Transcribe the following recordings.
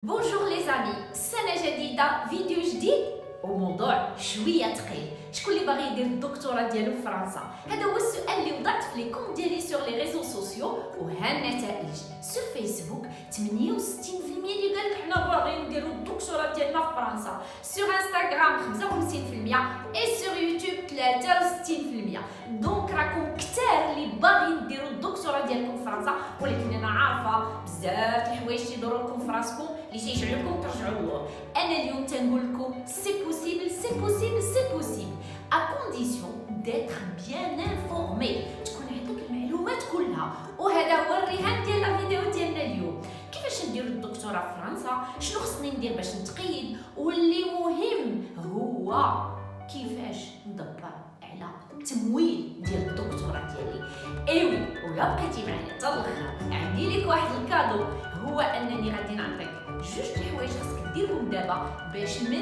بونجور لي زامي، سنة جديدة، فيديو جديد وموضوع شوية ثقيل. شكون اللي باغي يدير الدكتوراه ديالو في فرنسا؟ هذا هو السؤال اللي وضعت في لي كونت ديالي سور لي ريزو سوسيو، وها النتائج. سور فيسبوك 68% اللي قالك حنا باغيين نديرو الدكتوراه ديالنا في فرنسا، سور انستغرام 55% اي سور يوتيوب 63%. دونك راكم كتار اللي باغيين ديرو الدكتوراه ديالكم في فرنسا، ولكن انا عارفه بزاف الحوايج تيدوروا لكم في راسكم اللي تيجعلوكم ترجعوا للور. انا اليوم تنقول لكم سي بوسيبل سي بوسيبل سي بوسيبل à condition d'être bien informé، تكون عندك المعلومات كلها. وهذا هو الرهان ديال الفيديو ديالنا اليوم. كيفاش نديروا الدكتوراه في فرنسا، شنو خصني ندير باش نتقيد، واللي مهم هو كيفاش ندبر على التمويل ديال الدكتوراه ديالي. ايوي، ولا بقيتي معايا حتى الاخر عندي لك واحد الكادو، هو انني غادي نعطيك جوج د الحوايج خاصك ديرهم دابا باش من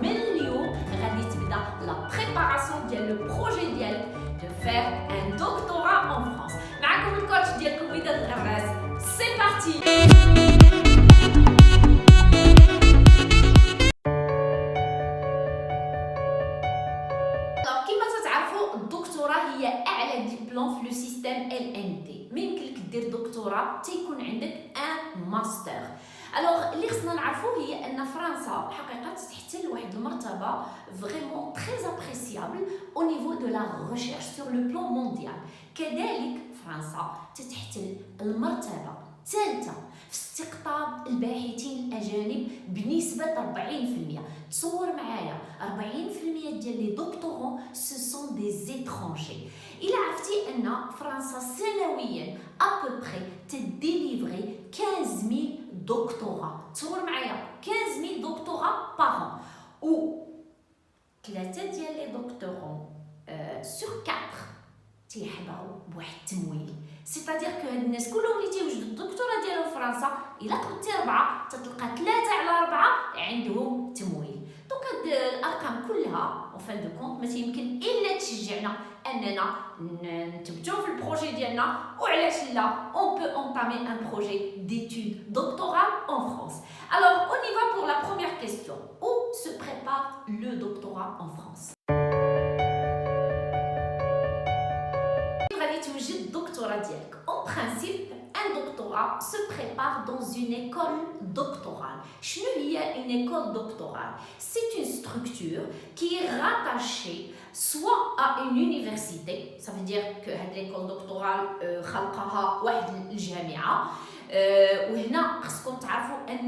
اليوم غادي تبدا لا بريباراسيون ديال لو بروجي ديالك دو فير ان دكتوراه ان فرنسا. معكم الكوتش ديالكم وداد الغراس، سي بارتي. كيما تعرفوا الدكتوراه هي اعلى دبلوم في لو سيستيم LMD. ما يمكنلك دير دكتوراه تيكون عندك ان ماستر. الوغ اللي خصنا نعرفو هي ان فرنسا الحقيقه تحتل واحد المرتبه فريمون تري ابريسيابل او نيفو دو لا ريشيرش سور لو بلان مونديال. كذلك فرنسا تحتل المرتبه الثالثه في استقطاب الباحثين الاجانب بنسبه 40%. تصور معايا 40% ديال لي دكتورون سو سون دي زيترونجي. الا عرفتي ان فرنسا سنويا ابوبري تديليفري 15000 دكتوراه. تصور معايا 15000 دكتوراه بار و 3 ديال لي دكتورون سور 4 تيحضروا بواحد التمويل. سيتادير كو هاد الناس كلهم اللي تيوجدوا الدكتوراه ديالهم في فرنسا الا قلتي 4 تتلقى 3 على 4 عندهم تمويل. دونك هاد الارقام كلها اون فان دو كونت ما تيمكن الا تشجعنا اننا نثبتوا في البروجي ديالنا. وعلاش لا، اون بو اونتامي ان بروجي d'études doctorales en France. Alors on y va pour la première question. Où se prépare le doctorat en France? En principe, un doctorat se prépare dans une école doctorale. شنو هي une école doctorale? C'est une structure qui est rattachée soit à une université, ça veut dire que هاد l'école doctorale خلقها واحد الجامعة. وهنا خصكم تعرفوا ان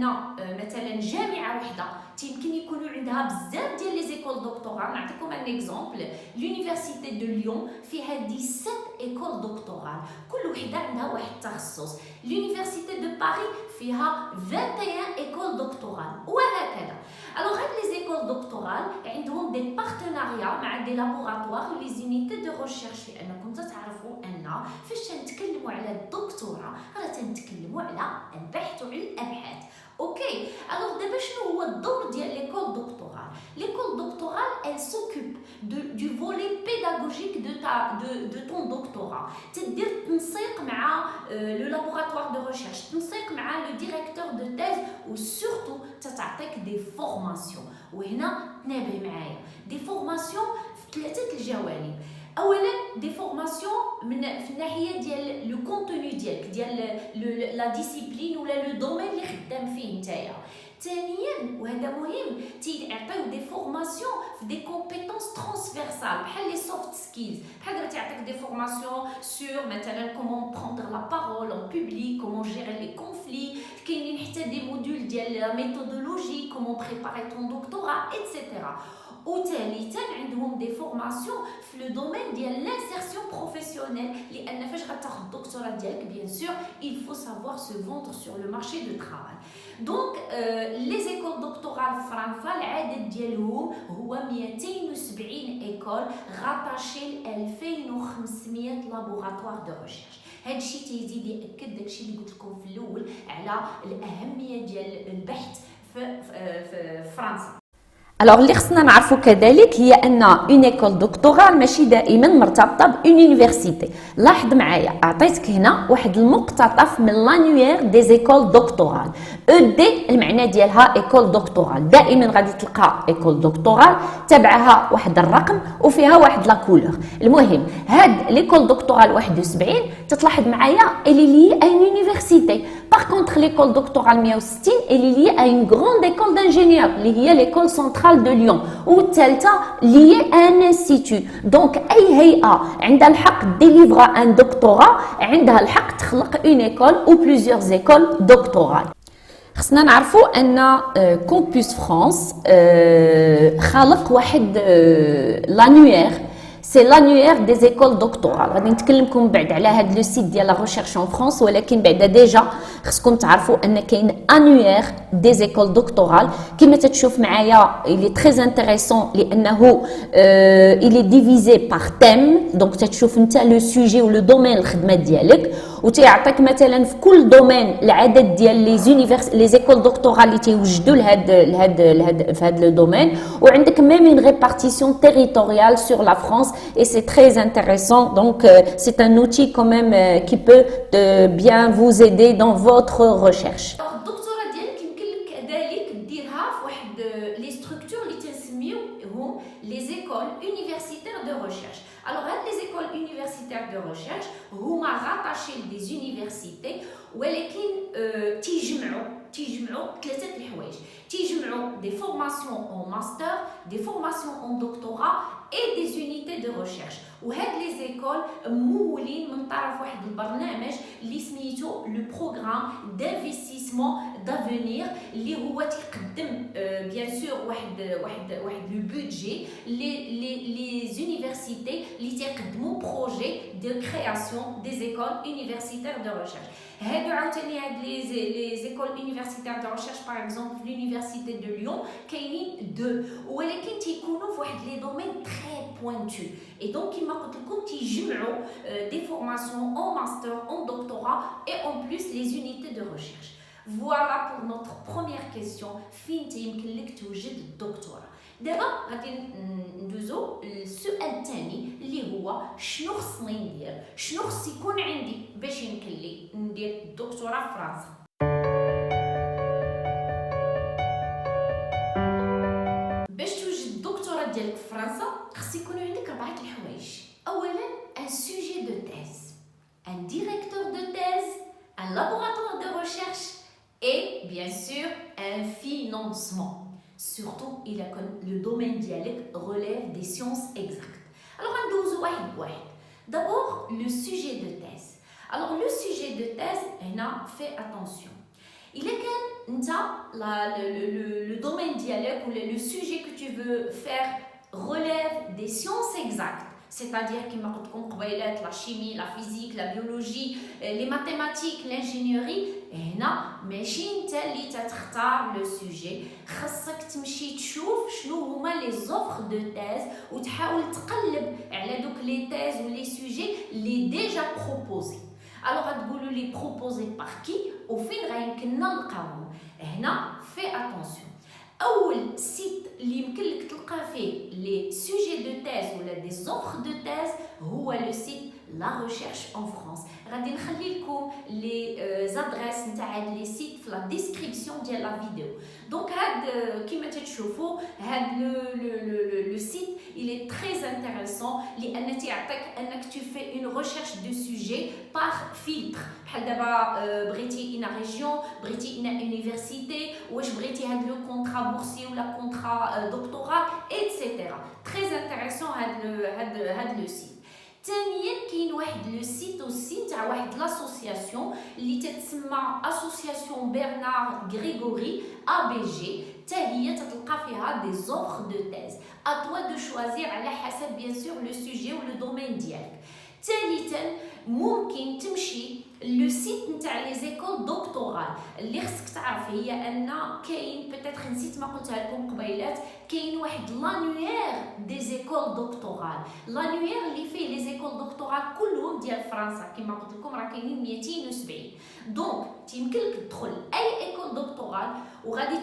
مثلا جامعه وحده يمكن يكونوا عندها بزاف ديال لي زيكول دكتورال. نعطيكم ان اكزامبل، لونيفرسيتي دو ليون فيها 17 ايكول دكتورال، كل وحده عندها واحد التخصص. لونيفرسيتي دو باري فيها 21 ايكول دكتورال، وهكذا. الوغ هاد لي زيكول دكتورال عندهم دي بارتناريا مع دي لابوراتوار لي زونيتي دو ريشيرش، لانكم تعرفوا ان فاش تنتكلموا على الدكتوراه راه تنتكلموا على البحث وعلى الابحاث. اوكي، الوغ دابا شنو هو الدور ديال ليكول دكتورال؟ ليكول دكتورال elle s'occupe du volet pédagogique de ton doctorat. تدير تنسيق مع لو لابوراتوار دو ريشيرش، تنسيق مع لو ديريكتور دو تيز، وسورتو تعطيك دي فورماسيون. وهنا تنابه معايا دي فورماسيون في 3 الجوانب. اولا دي فورماسيون في الناحيه ديال لو كونتوني ديالك، ديال لا ديسيبلين ولا لو دومين اللي خدام فيه نتايا. ثانيا وهذا مهم، تيعطيو دي فورماسيون في دي كومبيتونس ترانسفيرسال بحال لي سوفت سكيلز. بحال دابا تيعطيك دي فورماسيون سور مثلا كومون بروندر لا بارول ان بوبليك، كومون جيري لي كونفلي. كاينين حتى دي موديول ديال ميثودولوجي، كومون بريباري طون دكتوراه ايتترا. وثالثا عندهم دي فورماسيون في لو دومين ديال لانسيرسيون بروفيسيونيل، لان فاش غتاخذ الدكتوراه ديالك بيان سور il faut savoir se vendre sur le marché du travail. دونك لي زيكول دكتورال في فرنسا العدد ديالهم هو 270 ايكول غاتاشي ل 2500 لابوراتوار دو ريشيرش. هادشي تيزيد ياكد داكشي اللي قلت لكم في الاول على الاهميه ديال البحث في فرنسا. Alors اللي خصنا نعرفوا كذلك هي ان اون ايكول دكتورال ماشي دائما مرتبطه بون يونيفرسيتي. لاحظ معايا عطيتك هنا واحد المقتطف من لانيير دي زيكول دكتورال. او دي المعنى ديالها ايكول دكتورال، دائما غادي تلقى ايكول دكتورال تبعها واحد الرقم وفيها واحد لا كولور. المهم هاد ليكول دكتورال 71 تتلاحظ معايا اللي لي اون يونيفرسيتي. Par contre, l'école doctorale 160, elle est liée à une grande école d'ingénieurs, qui est l'école centrale de Lyon, ou Telta liée à un institut. Donc, أي هيئة عندها الحق délivrer un doctorat, عندها الحق تخلق une école ou plusieurs écoles doctorales. خصنا نعرفوا ان كومبوس فرانس خلق واحد لانيير، سي لانيير دي زيكول دكتورال. غادي نتكلمكم بعد على هذا لو سيت ديال لا ريشيرش ان فرانس، ولكن بعدا ديجا خصكم تعرفوا ان كاين انيير دي زيكول دكتورال. كما تتشوف معايا اللي تري انتريسون لانه الي ديفيزي بار تيم. دونك تتشوف انت لو سوجي ولو دومين الخدمه ديالك، وتيعطيك مثلا في كل دومين العدد ديال لي زيكول دكتورال اللي تيوجدوا لهاد في هذا لو دومين، وعندك ميم اون ريبارتيسيون تيريتوريال سور لا فرانس. Et c'est très intéressant, donc c'est un outil quand même qui peut bien vous aider dans votre recherche. الدكتوراه ديالك يمكن لك كذلك ديرها في واحد لي ستركتور اللي تنسميوهم لي زيكول يونيفرسيتير دو ريشيرش. الوغ هاد لي زيكول يونيفرسيتير دو ريشيرش هما راتاشي لدي يونيفرسيتي، ولكن تيجمعوا ثلاثه الحوايج. تيجمعوا دي فورماسيون اون ماستر، دي فورماسيون اون دكتوراه et des unités de recherche. وهاد لي زيكول ممولين من طرف واحد البرنامج اللي سميتو لو بروغرام دانفستيسمون دافونير، اللي هو تيقدم بيان سور واحد لو بودجي لي زونيفرسيتي اللي تيقدموا بروجي دو كرياسيون دي زيكول يونيفرسيتير دو ريشيرش. هادو عاوتاني هاد لي زيكول يونيفرسيتير دو ريشيرش باغ اكزومبل في لونيفرسيتي دو ليون كاينين دو، ولكن تيكونوا في واحد لي دومين très pointu. Et donc, il m'a dit des formations en master, en doctorat et en plus les unités de recherche. Voilà pour notre première question. فين يمكن توجد الدكتوراه؟ دابا غادي ندوزو للسؤال الثاني اللي هو شنو خصني ندير؟ شنو خص يكون عندي باش يمكن لي ندير الدكتوراه في فرنسا؟ ديالك في فرنسا خص يكونوا عندك 4 الحوايج. اولا ان سوجي دو تيز، ان ديريكتور دو تيز، ان لابوراتوار دو ريشيرش اي بيان سور ان فينانسمون، سورتو الا كان لو دومين ديالك ريليف دي سيونس اكزاكت. الوغ غندوزو واحد بواحد. دابور لو سوجي دو تيز. الوغ لو سوجي دو تيز هنا في اتونسيون، إلا كان انت le domaine dialogue ou le sujet que tu veux faire relève des sciences exactes, c'est-à-dire كما قلت لكم قبيلات la chimie, la physique, la biologie, les mathématiques, l'ingénierie، هنا ماشي انت اللي تختار لو سوجي، خاصك تمشي تشوف شنو هما لي زوفر دو تيز وتحاول تقلب على دوك لي تيز ولي سوجي اللي ديجا بروبوزي. الوغ غتقولوا لي بروبوزي بار كي وفين غيمكننا نلقاوهم؟ هنا في اتونسيون. اول سيت اللي يمكن لك تلقى فيه لي سوجي دو تيز ولا دي زوفر دو تيز هو لو سيت لا ريشيرش ان فرانس. غادي نخلي لكم لي زادريس نتاع هاد لي سيت في لا ديسكريبسيون ديال لا فيديو. دونك هاد كيما تتشوفوا هاد لو سيت il est très intéressant لان تيعطيك انك tu fais une recherche de sujet par filtre. بحال دابا بغيتي انا ريجيون، بغيتي انا يونيفرسيتي، واش بغيتي هاد لو كونطرا بورسي ولا كونطرا دكتوراه ايتترا. très intéressant هاد لو سيت. ثانيا كاين واحد لو سيت اوسي نتاع واحد لاسوسياسيون اللي تتسمى اسوسياسيون برنار غريغوري ا بي جي، حتى هي تتلقى فيها دي زوفر دو تيز ا توا دو شوازير على حسب بيان سور لو سوجي ولو دومين ديالك. ثالثا ممكن تمشي لو سيت نتاع لي زيكول دكتورال. اللي خصك تعرف هي ان كاين بيتيتر نسيت ما قلتها لكم قبيلات، كاين واحد لانوير دي زيكول دكتورال. لانوير اللي فيه لي زيكول دكتورال كلهم ديال فرنسا، كما قلت لكم راه كاينين 270. دونك يمكن لك تدخل اي ايكول دكتورال وغادي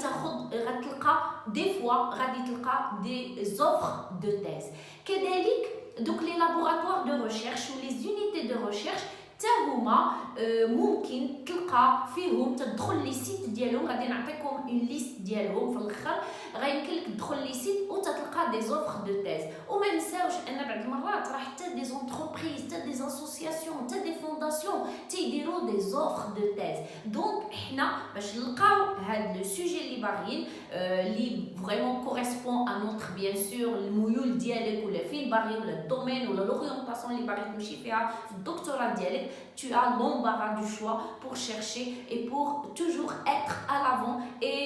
غتلقى دي فوا غادي تلقى دي زوفر دو تيز. كذلك دوك لي لابوراتوار دو ريشيرش و لي زونيتي دو ريشيرش حتى هما ممكن تلقى فيهم تدخل لي سيت ديالهم. غادي نعطيكم اون ليست ديالهم في الاخر، غيمكن لك تدخل لي سيت وتتلقى دي زوفر دو تيز. وما نساوش ان بعض المرات راه حتى دي زونتربريز حتى دي اسوسياسيون حتى دي فونداسيون تيديروا دي زوفر دو تيز. دونك حنا باش نلقاو هاد لو سوجي اللي باغيين اللي فريمون كوريسبون ا نوتر بيان سور الميول ديالك ولا فين باغي ولا الدومين ولا لورينتاسيون اللي باغي تمشي فيها في الدكتوراه ديالك. Tu as l'embarras du choix pour chercher et pour toujours être à l'avant et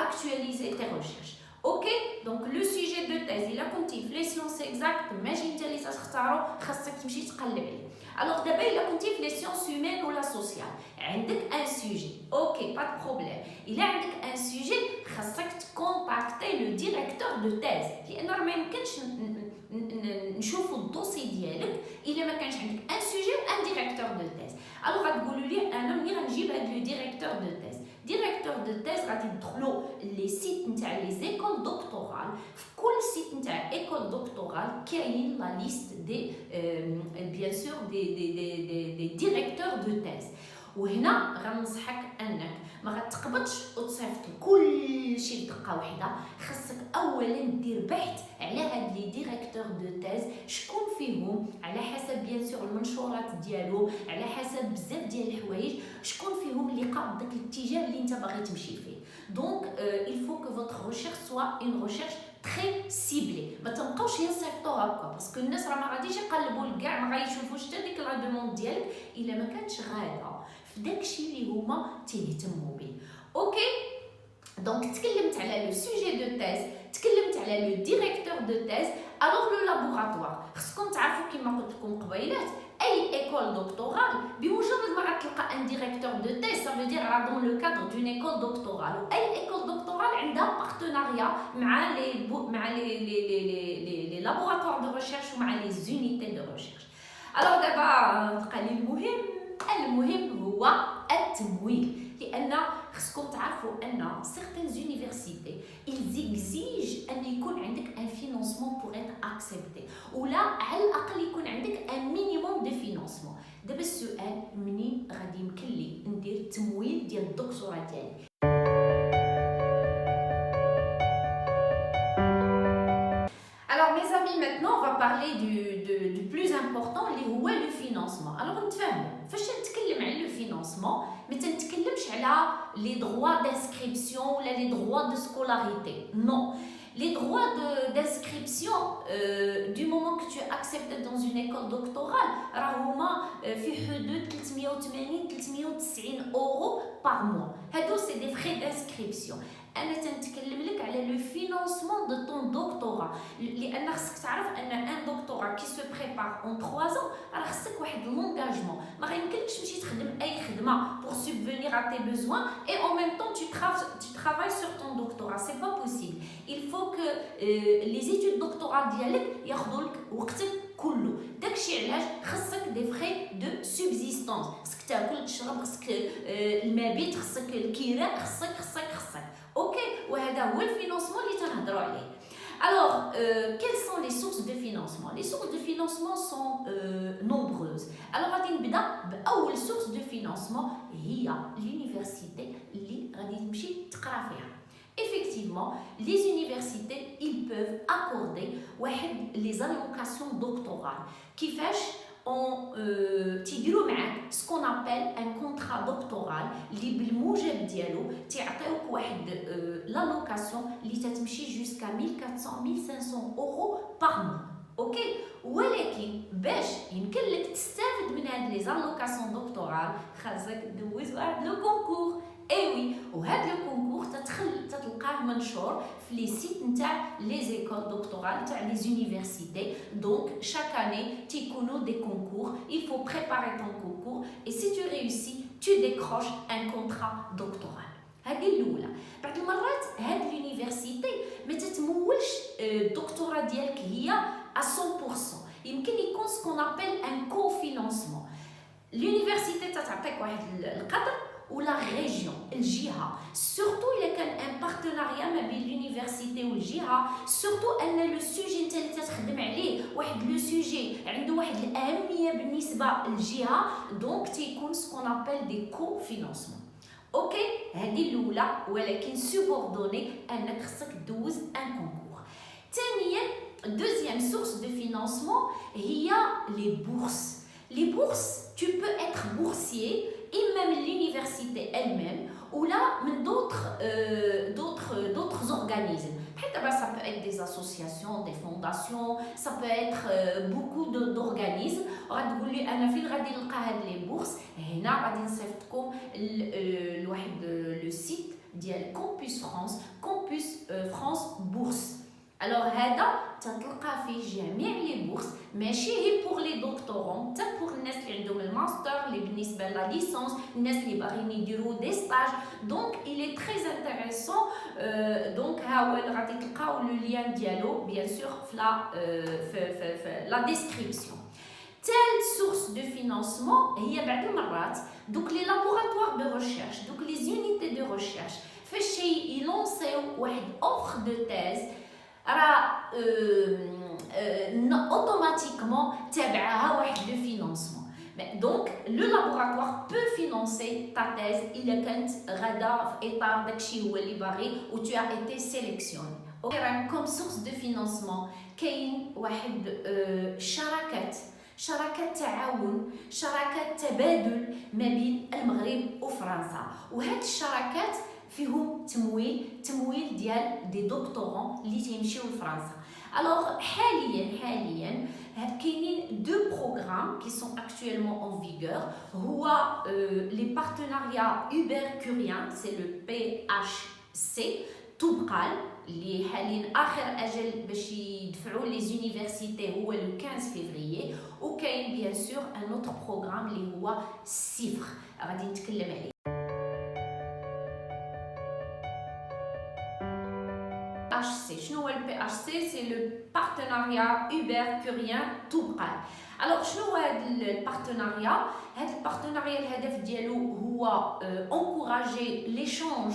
actualiser tes recherches. Ok, donc le sujet de thèse, il a compté les sciences exactes, mais j'ai une liste à تختاروا خاصك تمشي تقلب عليه. Alors d'abord, il a compté les sciences humaines ou la sociale. عندك un sujet, ok, pas de problème. Il a عندك un sujet, خاصك contacter le directeur de thèse. لأن راه ما يمكنش نشوفوا الدوسي ديالك الا ما كانش عندك ان سوجي وان ديريكتور دو تيز. الوغ غتقولوا لي انا ملي غنجيب هاد لو ديريكتور دو تيز. ديريكتور دو تيز غادي تدخلوا لي سيت نتاع لي زيكول دكتورال. في كل سيت نتاع ايكول دكتورال كاين لا ليست دي بيان سور دي ديريكتور دو تيز. وهنا غنصحك انك ما غتقبضش وتصيفط كل شيء بدقه واحده. خاصك اولا دير بحث على هاد لي ديريكتور دو تيز، شكون فيهم على حسب بيان سور المنشورات ديالو، على حسب بزاف ديال الحوايج، شكون فيهم اللي قاد داك الاتجاه اللي انت باغي تمشي فيه. دونك il faut que votre recherche soit une recherche très ciblée. ما تبقاوش ينصيفطوا هكا باسكو الناس راه ما غاديش يقلبوا لكاع، ما غايشوفوش حتى ديك لا دوموند ديالك الا ما كانتش غاده في داكشي اللي هما تيهتموا به. اوكي، دونك تكلمت على لو سوجي دو تيز، تكلمت على لو ديريكتور دو تيز. الوغ لو لابوراتوار خصكم تعرفوا كما قلت لكم قبيلات اي ايكول دكتورال بمجرد ما غتلقى ان ديريكتور دو تيز سا فو دير راه دون لو كادر دون ايكول دكتورال. واي ايكول دكتورال عندها بارتناريا مع لي لابوراتوار دو ريشيرش ومع لي زونيتي دو ريشيرش. الوغ دابا بقى لي المهم هو التمويل. لان خصكم تعرفوا ان certaines universités ils exigent ان يكون عندك un financement pour être accepté، ولا على الاقل يكون عندك un minimum de financement. دابا السؤال منين غادي يمكن لي ندير التمويل ديال الدكتوراه ديالي؟ Alors mes amis, maintenant on va parler du plus important اللي هو le financement. Alors نتفاهموا فاش نتكلم على le financement ما تنتكلمش على les droits d'inscription ولا les droits de scolarité. Non. Les droits d'inscription du moment que tu es accepté dans une école doctorale راهما في حدود 380-390 euros par mois. هادو c'est des frais d'inscription. انا تنتكلم لك على لو فينانسمون دو طون دكتوراه، لان خصك تعرف ان ان دكتوراه كي سو بريبار اون 3 ans راه خصك واحد لونغاجمون. ما غيمكنلكش تمشي تخدم اي خدمه pour subvenir à tes besoins et en même temps tu travailles sur ton doctorat. C'est pas possible. Il faut que les études doctorales ديالك ياخذوا لك وقتك كله. داكشي علاش خصك دي فري دو سوبزيستونس، خصك تاكل تشرب، خصك المبيت، خصك الكراء، خصك اوكي. وهذا هو الفينانسمون اللي تنهضروا عليه. Alors, quelles sont les sources de financement? Les sources de financement sont nombreuses. Alors, غادي نبدا بأول source de financement هي l'université اللي غادي تمشي تقرا فيها. Effectivement, les universités, ils peuvent accorder les allocations doctorales. كيفاش تيديروا معاك ce qu'on appelle un contrat doctoral اللي بالموجب ديالو تيعطيوك واحد l'allocation اللي تتمشي jusqu'à 1400-1500 euros par mois. اوكي، ولكن باش يمكن لك تستافد من هاد لي زالوكاسيون دكتورال خاصك دوز واحد لو كونكور. اي وي، وهاد لو كونكور تتلقاه منشور في لي سيت نتاع لي زيكول دكتورال تاع لي زونيفرسيتي. دونك شاك اني تيكونوا دي كونكور، il faut préparer ton concours et si tu réussis tu décroches un contrat doctoral. هذه الاولى. بعض المرات هاد لونيفرسيتي ما تتمولش الدكتوراه ديالك هي à 100%، يمكن يكون ce qu'on appelle un cofinancement. l'université تتعطيك واحد القدر ولا ريجيون، الجهه سورتو الا كان ان بارتناريا ما بين لونيفرسيتي والجهه سورتو ان لو سوجي انت اللي تخدم عليه واحد لو سوجي عنده واحد الاهميه بالنسبه للجهه دونك تيكون سكون ابل دي كو فينانسمون. اوكي هذه الاولى ولكن سوبوردوني انك خصك دوز ان كونكور. ثانيا دوزيام سورس دو فينانسمون هي لي بورس. Les bourses, tu peux être boursier et même l'université elle-même ou là d'autres organismes. Ça peut être des associations, des fondations, ça peut être beaucoup d'organismes. غتقول لي انا فين غادي نلقى هاد لي بورس؟ هنا غادي نصيفطكم لواحد لو سيت ديال كومبوس فرانس، كومبوس فرانس بورس. الوغ هذا تتلقى فيه جميع لي بورس ماشي هي بور لي دكتورون، حتى بور الناس اللي عندهم الماستر، اللي بالنسبه لا ليسونس، الناس اللي باغيين يديروا دي ستاج. دونك إلي تري انتريسون. دونك ها هو اللي غادي تلقاو لو لين ديالو بيان سور في لا ديسكريبسيون. تالت سورس دو فينانسمون هي بعض المرات دوك لي لابوراتوار دو ريشيرش، دوك لي زونيتي دو ريشيرش فاش يلونسيو واحد اوفر دو تيز راه اوتوماتيكمون تابعها واحد لو فينانسمون. دونك لو لابوراتوار بو فينانسي تا تيز الا كانت غادا في اطار داكشي هو اللي باغي و تو ايتي سيليكسيوني. كوم سورس دو فينانسمون كاين واحد شراكات تعاون، شراكات تبادل ما بين المغرب وفرنسا، وهاد الشراكات فيهم تمويل ديال دي دكتورون اللي تيمشيو لفرنسا. الوغ حاليا كاينين دو بروغرام كي سون اكطويلمون اون فيغور. هو لي بارتناريا اوبر-كوريان، سي لو بي اش سي طبقال اللي حاليا اخر اجل باش يدفعوا لي زونيفرسيتي هو لو 15 فيفريي. وكاين بيان سور ان اوتر بروغرام اللي هو صفر غادي نتكلم عليه. شنو هو البي اش سي؟ سي لو بارتناريا اوبر-كوريان طبقال. الوغ شنو هو هذا البارتناريا؟ هذا البارتناريا الهدف ديالو هو انكوراجي ليشانج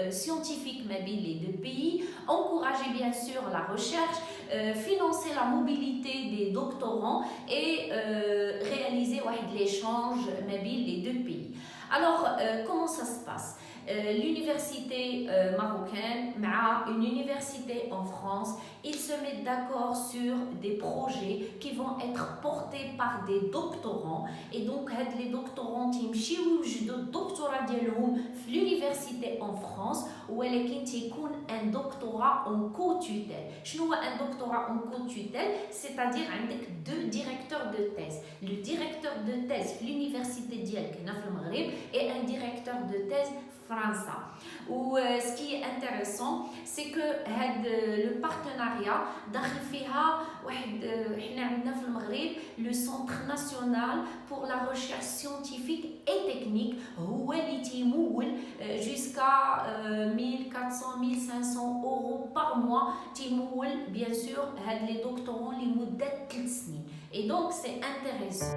سيانتيفيك ما بين لي دو بيي، انكوراجي بيان سور لا ريشيرش، financer la mobilité des doctorants et réaliser واحد l'échange ما بين les deux pays. Alors comment ça se passe? L'université marocaine مع une université en France, ils se mettent d'accord sur des projets qui vont être portés par des doctorants et donc les doctorants تيمشيو يوجدوا الدكتوراه ديالهم في l'université en France ولكن تيكون un doctorat en co-tutelle. شنو هو un doctorat en co-tutelle؟ c'est-à-dire عندك deux directeurs de thèse. Le directeur de thèse في l'université ديالك هنا في المغرب et un directeur de thèse فرنسا. و ce qui est intéressant c'est que هاد le partenariat داخل فيها واحد حنا عندنا في المغرب le centre national pour la recherche scientifique et technique هو اللي تيمول jusqu'à 1400-1500 euros par mois تيمول bien sûr هاد les doctorants لمدة 3 سنين. et donc c'est intéressant.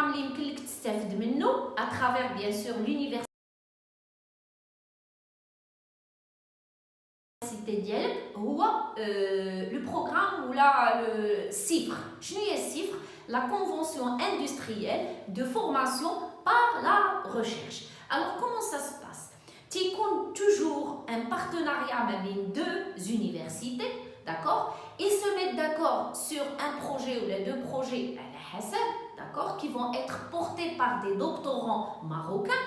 اللي يمكن لك تستافد منه à travers bien sûr l'université ديالك هو لو بروغرام ولا CIFRE. شنو هي CIFRE؟ la convention industrielle de formation par la recherche. Alors comment ça se passe? تيكون toujours un partenariat ما بين deux universités, d'accord? Ils se mettent d'accord sur un projet ou les deux projets على حسب, d'accord, qui vont être portés par des doctorants marocains.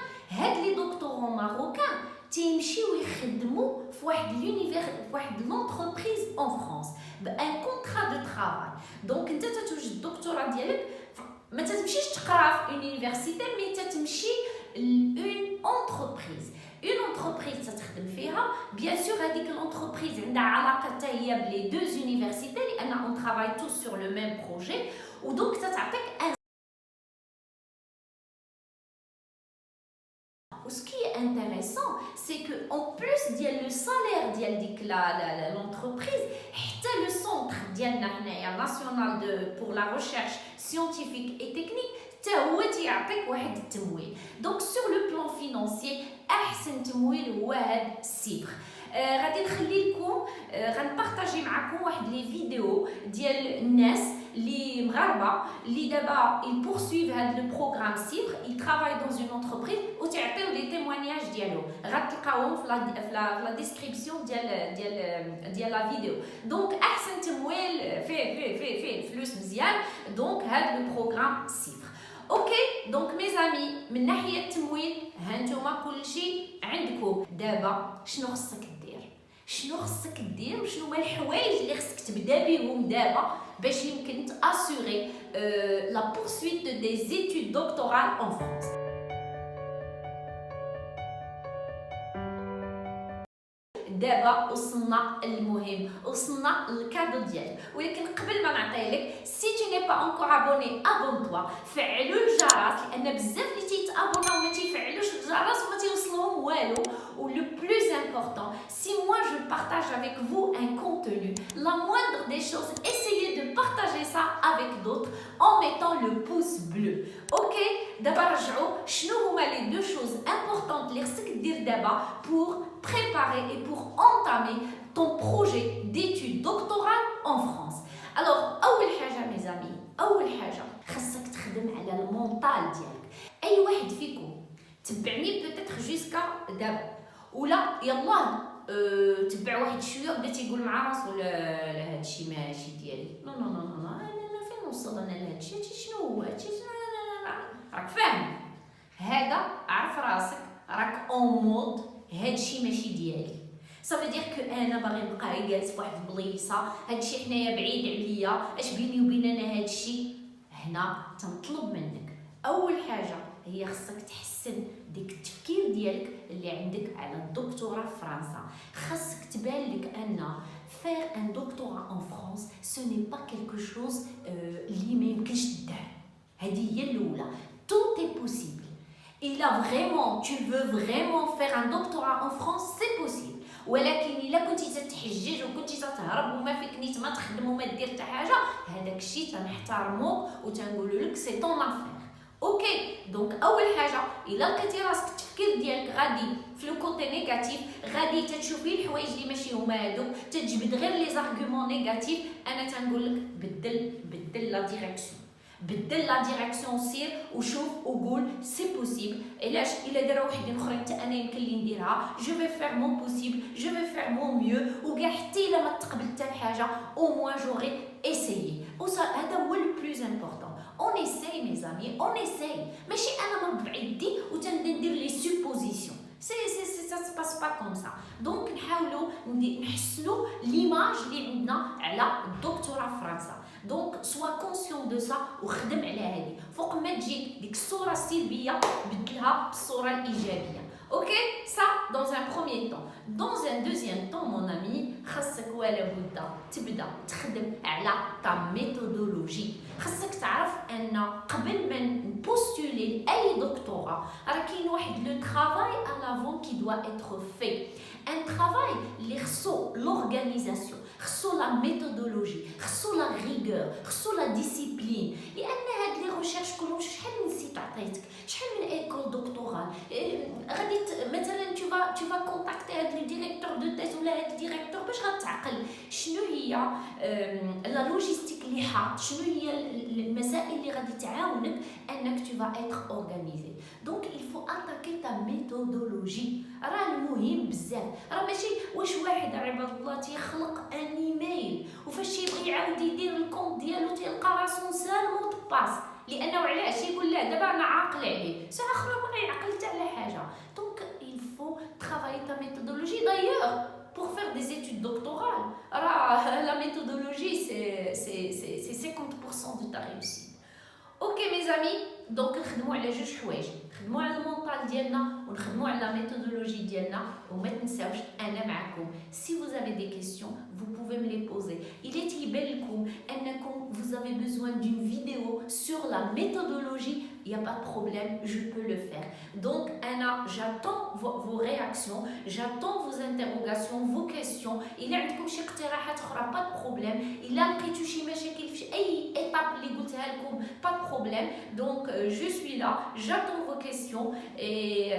Les doctorants marocains تيمشيو يخدموا في واحد l'entreprise en France بان contrat de travail. donc انت تتوجد الدكتوراه ديالك ما تتمشيش تقرا في يونيفرسيتي مي تتمشي une entreprise تتخدم فيها. bien sûr هذيك l'entreprise عندها علاقه حتى هي بلي deux universités لان on travaille tous sur le même projet ودونك تتعطيك ce qui est intéressant, c'est qu'en plus de le salaire de l'entreprise, le centre national pour la recherche scientifique et technique, donc sur le plan financier, أحسن تمويل هو هاد الصفر. غادي نخلي لكم غنبارطاجي معكم واحد لي فيديو ديال الناس اللي مغاربه اللي دابا ils poursuivent هاد لو بروغرام صفر ils travaillent dans une entreprise وتعطيو لي témoignages ديالو غتلقاوهم في لا ديسكريبسيون ديال لا فيديو. دونك احسن تمويل فيه فلوس مزيان، دونك هاد لو بروغرام صفر. اوكي دونك مي زامي من ناحيه التمويل هانتوما كلشي عندكم. دابا شنو خصك دير وشنو هما الحوايج اللي خصك تبدا بهم دابا باش يمكن تاسوري لا poursuite des études doctorales en France. دابا وصلنا المهم، وصلنا للكادو ديالك، ولكن قبل ما نعطيه لك سي tu n'es pas encore abonné abonne-toi، فعلوا الجرس لان بزاف اللي تيتابوناو ما تيفعلوش الجرس وما تيوصلهم والو. Ou le plus important, si moi je partage avec vous un contenu, la moindre des choses, essayez de partager ça avec d'autres en mettant le pouce bleu. Ok, d'abord شنو هما les deux choses importantes اللي خصك دير دابا pour préparer et pour entamer ton projet d'études doctorales en France. Alors اول حاجه mes amis، اول حاجه خصك تخدم على المونطال ديالك. اي واحد فيكم تبعني بوتيتر جوسكا دابا ولا يلاه تبع واحد شويه وبدا تيقول مع راسو لا هادشي ماشي ديالي، نو انا فين نوصل انا لهادشي، شنو هو هادشي، راك فاهم هذا، عرف راسك راك اون مود هادشي ماشي ديالي. صافي دير كو انا باغي نبقى جالس فواحد البليصه، هادشي حنايا بعيد عليا، اش بيني وبين انا هادشي. هنا تنطلب منك اول حاجه هي خصك تحسن ديك التفكير ديالك اللي عندك على الدكتوراه في فرنسا. خاصك تبان لك ان faire un doctorat en France ce n'est pas quelque chose اللي ما يمكنش تدار. هذه هي الاولى. tout est possible. Et là vraiment tu veux vraiment faire un doctorat en France c'est possible. ولكن الا كنتي تتحجج وكنتي تتهرب وما فيك نيت ما تخدم وما دير حتى حاجه، هذاك الشيء تنحترموك وتنقولوا لك سي طون افير. اوكي دونك اول حاجه الا لقيتي راسك التفكير ديالك غادي في لو كوتي نيجاتيف، غادي تشوفي الحوايج اللي ماشي هما هادوك، تجبد غير لي زارغومون نيجاتيف، انا تنقول لك بدل لا ديريكسيون، بدل لا ديريكسيون، سير وشوف وقول سي بوسيبل. علاش الا داروا وحدين اخرين حتى انا يمكن لي نديرها، جو في فير مون بوسيبل، جو في فير مون ميو، وكاع حتى الا ما تقبل حتى بحاجه او موان جوغي اسيي. هذا هو لو بلوز امبورطون. On essaye mes amis, on essaye. ماشي انا نرد بعيدي وتندير لي سوبوزيسيون. ça se passe pas comme ça. Donc نحاولوا نحسنوا ليماج اللي عندنا على الدكتوراه في فرنسا. دونك سوا كونسيون دو سا وخدم على هذه، فوق ما تجيك ديك الصوره السلبيه بدلها بالصوره الايجابيه. اوكي ça dans un premier temps. Dans un deuxième temps mon ami خاصك ولا بد تبدا تخدم على تا ميثودولوجي. خاصك تعرف ان قبل ما نبوستولي اي دكتوراه راه كاين واحد لو travail à l'avant qui doit être fait. Un travail اللي خصو l'organisation، خصو لا ميثودولوجي، خصو لا ريغور، خصو لا ديسيبلين. لان هاد لي ريشيرش كلهم شحال من سيت عطيتك، شحال من ايكول دكتورال، غادي مثلا tu vas contacter هاد لو ديريكتور دو تيز ولا هاد الديريكتور باش غتعقل شنو هي لا لوجيستيك اللي حاط، شنو هي المسائل اللي غادي تعاونك انك tu vas être organisé. Donc il faut attaquer ta méthodologie. راه المهم بزاف، راه ماشي واش واحد عباد الله تيخلق ان ايميل وفاش تيبغي يعاود يدير الكونت ديالو تيلقى راسو نسى الموت باس، لانه علاش يقول لا دابا انا عاقل عليه، ساعه اخرى ما غيعقل حتى على حاجه. دونك il faut travailler ta méthodologie. D'ailleurs pour faire des études doctorales la méthodologie c'est 50% de ta réussite. اوكي mes amis دونك نخدموا على جوج حوايج، نخدموا على المونطال ديالنا ونخدموا على لا ميثودولوجي ديالنا، وما تنساوش انا معكم. Si vous avez des questions vous pouvez me les poser. Il est يبان لكم انكم vous avez besoin d'une vidéo sur la méthodologie il n'y a pas de problème, je peux le faire. Donc, Anna, j'attends vos réactions, j'attends vos interrogations, vos questions. Il y a شي اقتراحات أخرى pas de problème. Il a لقيتو شي مشاكل في أي étape اللي قلتها لكم pas de problème. Donc, je suis là, j'attends vos questions et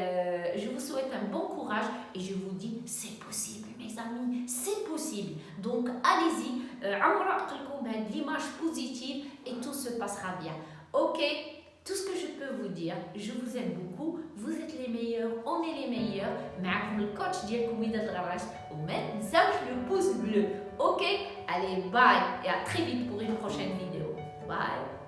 je vous souhaite un bon courage et je vous dis c'est possible mes amis, c'est possible. Donc, allez-y, عمرق لكم هاد l'image positive et tout se passera bien. Ok, tout ce que je peux vous dire, je vous aime beaucoup, vous êtes les meilleurs, on est les meilleurs. معكم الكوتش ديالكم وداد الغراش وما تنساوش le pouce bleu. Ok, allez bye et à très vite pour une prochaine vidéo. Bye.